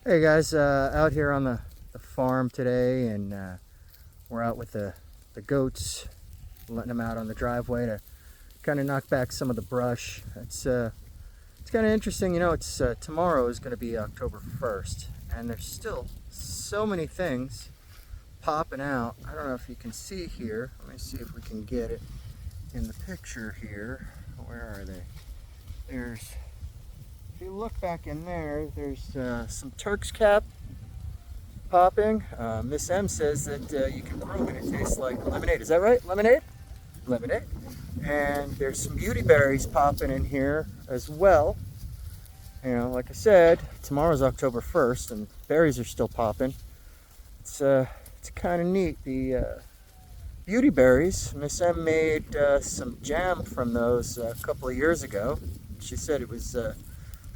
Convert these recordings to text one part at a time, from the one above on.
Hey guys, out here on the farm today, and we're out with the goats, letting them out on the driveway to kind of knock back some of the brush. It's kind of interesting, it's tomorrow is going to be October 1st, and there's still so many things popping out. I don't know if you can see here. Let me see if we can get it in the picture here. Where are they? If you look back in there, there's some Turk's cap popping. Miss M says that you can brew it. It tastes like lemonade. Is that right? Lemonade? Lemonade. And there's some beauty berries popping in here as well. Like I said, tomorrow's October 1st, and berries are still popping. It's kind of neat. The beauty berries. Miss M made some jam from those a couple of years ago. She said it was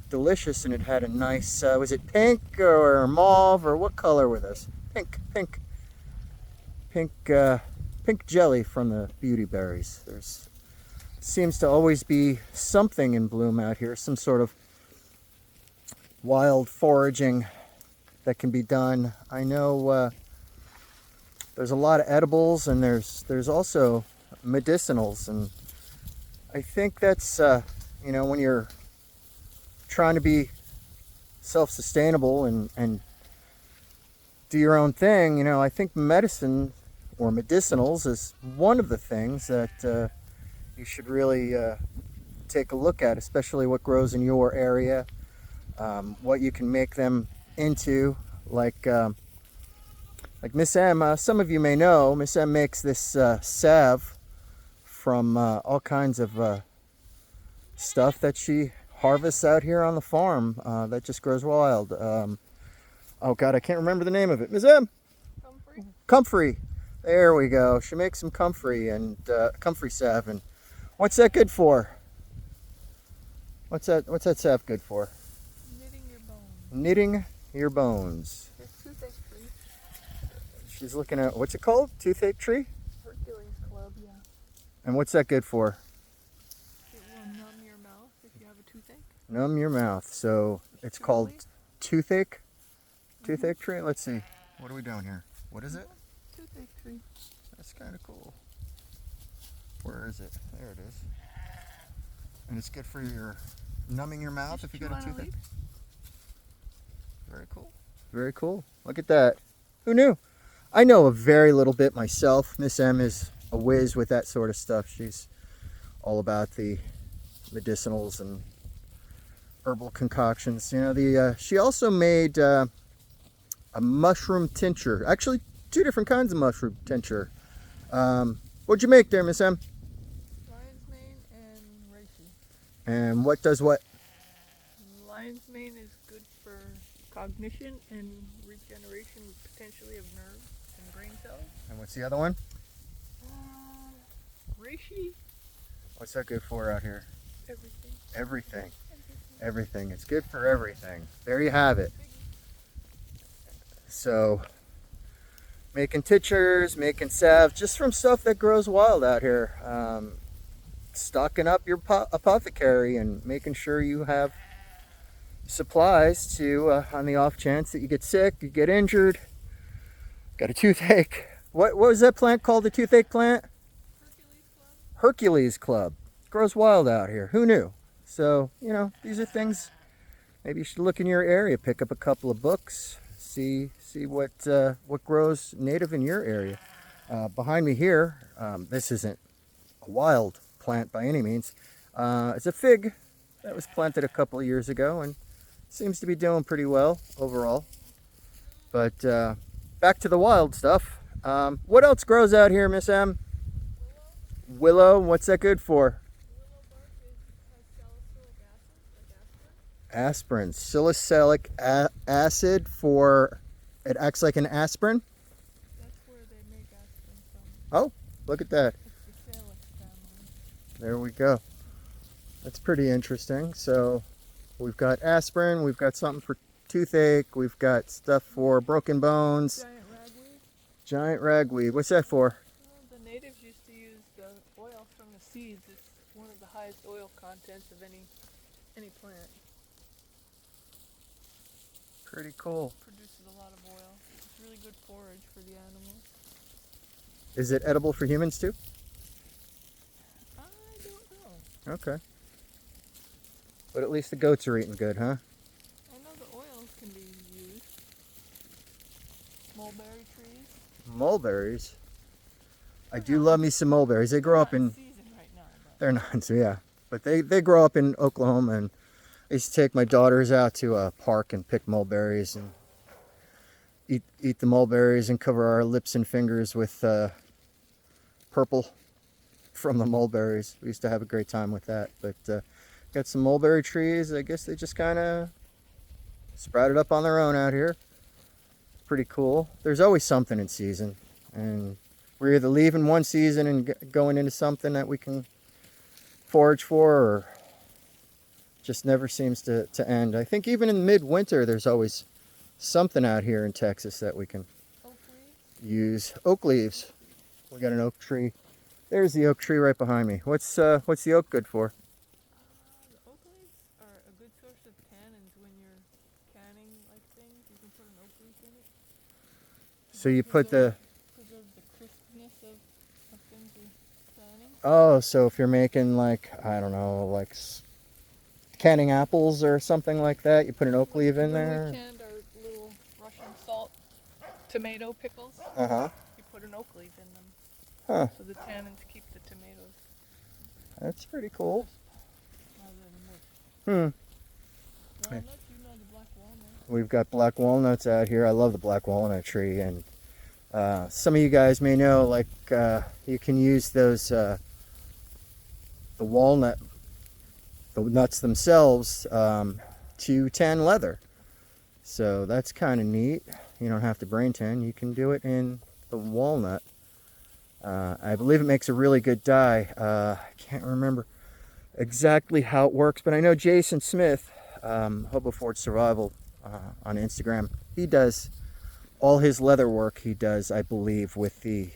delicious, and it had a nice, was it pink or mauve, or what color were those? Pink jelly from the beauty berries. There's seems to always be something in bloom out here, some sort of wild foraging that can be done. I know there's a lot of edibles, and there's also medicinals, and I think that's when you're trying to be self-sustainable and do your own thing, I think medicine or medicinals is one of the things that you should really take a look at, especially what grows in your area, what you can make them into, like Miss M. Some of you may know, Miss M makes this salve from all kinds of stuff that she harvests out here on the farm that just grows wild. Oh God, I can't remember the name of it. Miss M. Comfrey. Comfrey. There we go. She makes some comfrey and comfrey salve. And what's that good for? What's that salve good for? Knitting your bones. Knitting your bones. It's toothache tree. She's looking at, what's it called? Toothache tree? Hercules Club, yeah. And what's that good for? It will numb your mouth if you have a toothache. Numb your mouth. So it's called toothache? Toothache tree? Let's see. What are we doing here? What is it? Toothache tree. That's kind of cool. Where is it? There it is. And it's good for your numbing your mouth if you got a toothache. Very cool. Very cool. Look at that. Who knew? I know a very little bit myself. Miss M is a whiz with that sort of stuff. She's all about the medicinals and herbal concoctions. She also made a mushroom tincture. Actually, two different kinds of mushroom tincture. What'd you make there, Miss M? Lion's mane and reishi. And what does what? Lion's mane is good for cognition and regeneration, potentially, of nerves and brain cells. And what's the other one? Reishi. What's that good for out here? Everything. Everything. Everything. It's good for everything. There you have it. So, making tinctures, making salve, just from stuff that grows wild out here. Stocking up your apothecary and making sure you have supplies to, on the off chance that you get sick, you get injured, got a toothache. What was that plant called, the toothache plant? Hercules Club. Grows wild out here. Who knew? So, these are things maybe you should look in your area, pick up a couple of books, see what grows native in your area. Behind me here, this isn't a wild plant by any means. It's a fig that was planted a couple of years ago and seems to be doing pretty well overall. But back to the wild stuff. What else grows out here, Miss M? Willow. What's that good for? Aspirin. Salicylic acid for, it acts like an aspirin? That's where they make aspirin from. Oh, look at that. It's the Salix family. There we go. That's pretty interesting. So we've got aspirin, we've got something for toothache, we've got stuff for broken bones. Giant ragweed. Giant ragweed. What's that for? The natives used to use the oil from the seeds. It's one of the highest oil contents of any plant. Pretty cool. Produces a lot of oil. It's really good forage for the animals. Is it edible for humans too? I don't know. Okay. But at least the goats are eating good, huh? I know the oils can be used. Mulberry trees. Mulberries. I do love me some mulberries. They grow up in... season right now, but They're not, so yeah. But they grow up in Oklahoma, and I used to take my daughters out to a park and pick mulberries and eat the mulberries and cover our lips and fingers with purple from the mulberries. We used to have a great time with that. But got some mulberry trees. I guess they just kind of sprouted up on their own out here. Pretty cool. There's always something in season, and we're either leaving one season and going into something that we can forage for, or just never seems to end. I think even in midwinter there's always something out here in Texas that we can oak leaves. use. Oak leaves. We got an oak tree. There's the oak tree right behind me. What's the oak good for? The oak leaves are a good source of tannins when you're canning like things. You can put an oak leaf in it. So you put the... Preserve the crispness of things you're canning. Oh, so if you're making like, I don't know, like canning apples or something like that, you put an oak leaf in When there? we canned our little Russian salt tomato pickles, Uh-huh. you put an oak leaf in them. Huh. So the tannins keep the tomatoes That's pretty cool. rather than wood. Walnuts, you know the black walnut. We've got black walnuts out here. I love the black walnut tree, and some of you guys may know, like, you can use those, the nuts themselves, to tan leather. So that's kind of neat. You don't have to brain tan. You can do it in the walnut. I believe it makes a really good dye. I can't remember exactly how it works, but I know Jason Smith, Hobo Forge Survival, on Instagram, he does all his leather work. He does, I believe, with the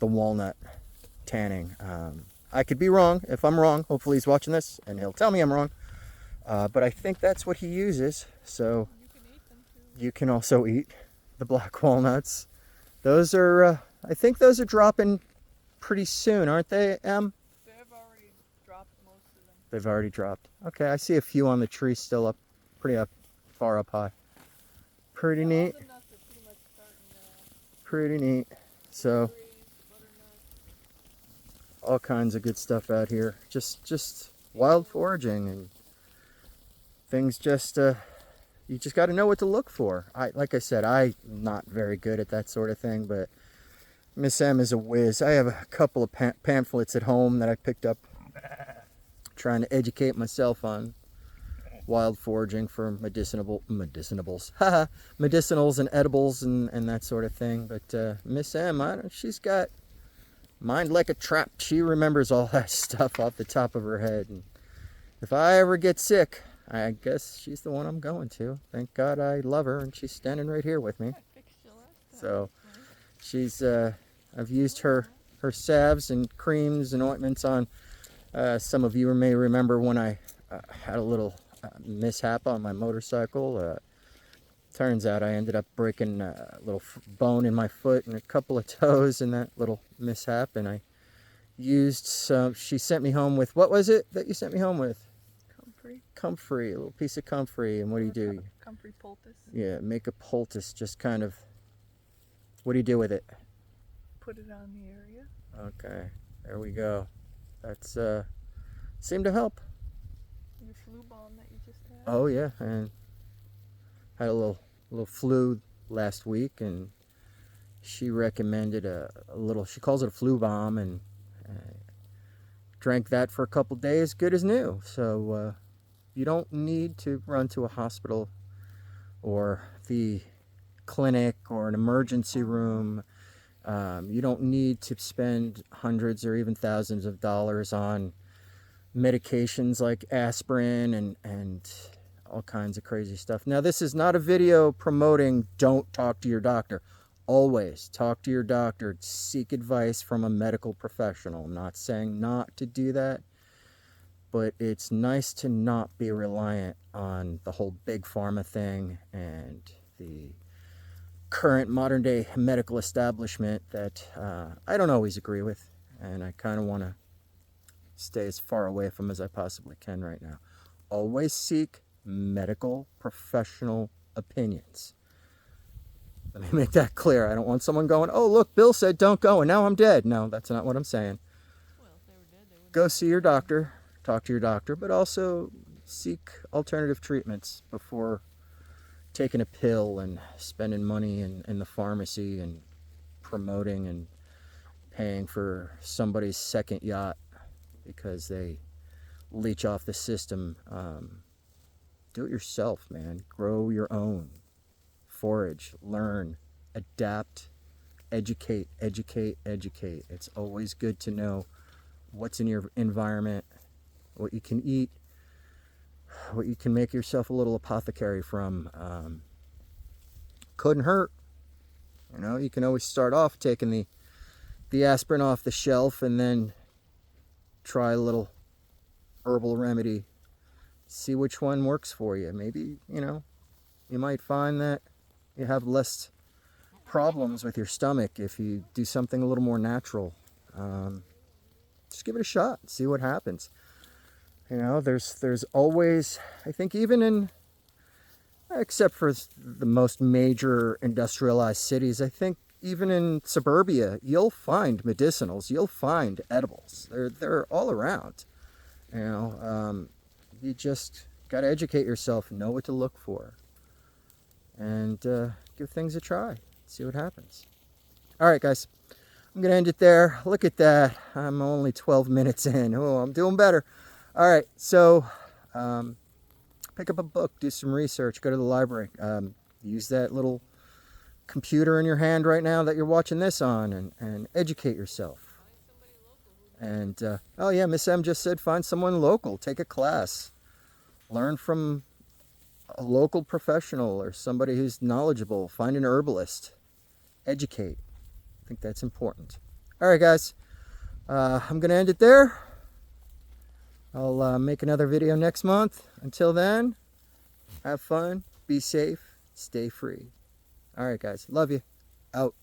walnut tanning. I could be wrong. If I'm wrong, hopefully he's watching this and he'll tell me I'm wrong. But I think that's what he uses. So You can eat them too. you can also eat the black walnuts. Those are, I think those are dropping pretty soon, aren't they, Em? They've already dropped most of them. They've already dropped. Okay, I see a few on the tree still up, pretty up, far up high. Pretty neat. All the nuts are pretty much starting now. Pretty neat. So Berries, butternut. all kinds of good stuff out here. Just wild foraging, and things just you just got to know what to look for. Like I said, I'm not very good at that sort of thing, but Miss M is a whiz. I have a couple of pamphlets at home that I picked up trying to educate myself on wild foraging for medicinals and edibles and that sort of thing. But Miss M, she's got mind like a trap. She remembers all that stuff off the top of her head. And if I ever get sick, I guess she's the one I'm going to. Thank God I love her, and she's standing right here with me. I fixed you last time. So she's I've used her salves and creams and ointments on some of you may remember when I had a little mishap on my motorcycle. Turns out I ended up breaking a little bone in my foot and a couple of toes in that little mishap, and I used some. She sent me home with, what was it that you sent me home with? Comfrey. Comfrey, a little piece of comfrey. And what do you do? Comfrey poultice. Yeah, make a poultice, just kind of. What do you do with it? Put it on the area. Okay, there we go. That's seemed to help. Your flu balm that you just had. Oh yeah, and had a little flu last week, and she recommended a little. She calls it a flu balm, and drank that for a couple days, good as new. So you don't need to run to a hospital or the clinic or an emergency room. You don't need to spend hundreds or even thousands of dollars on medications like aspirin and all kinds of crazy stuff. Now, this is not a video promoting don't talk to your doctor. Always talk to your doctor. Seek advice from a medical professional. I'm not saying not to do that, but it's nice to not be reliant on the whole big pharma thing and the current modern day medical establishment that I don't always agree with, and I kind of want to stay as far away from as I possibly can right now. Always seek medical professional opinions. Let me make that clear. I don't want someone going, oh, look, Bill said don't go, and now I'm dead. No, that's not what I'm saying. Well, if they were dead, they wouldn't Go have see your doctor, talk to your doctor, but also seek alternative treatments before taking a pill and spending money in the pharmacy and promoting and paying for somebody's second yacht because they leech off the system. Do it yourself, man. Grow your own. Forage, learn, adapt, educate, educate, educate. It's always good to know what's in your environment, what you can eat, what you can make yourself a little apothecary from. Couldn't hurt. You know, you can always start off taking the aspirin off the shelf and then try a little herbal remedy. See which one works for you. Maybe, you know, you might find that you have less problems with your stomach if you do something a little more natural. Just give it a shot. See what happens. You know, there's always, I think, even in, except for the most major industrialized cities, I think even in suburbia, you'll find medicinals. You'll find edibles. They're all around. You know, you just got to educate yourself, know what to look for, and give things a try. See what happens. All right, guys. I'm going to end it there. Look at that. I'm only 12 minutes in. Oh, I'm doing better. All right, so pick up a book, do some research, go to the library. Use that little computer in your hand right now that you're watching this on and educate yourself. And, oh yeah, Miss M just said find someone local. Take a class. Learn from a local professional or somebody who's knowledgeable. Find an herbalist. Educate. I think that's important. All right, guys. I'm going to end it there. I'll make another video next month. Until then, have fun, be safe, stay free. All right, guys. Love you. Out.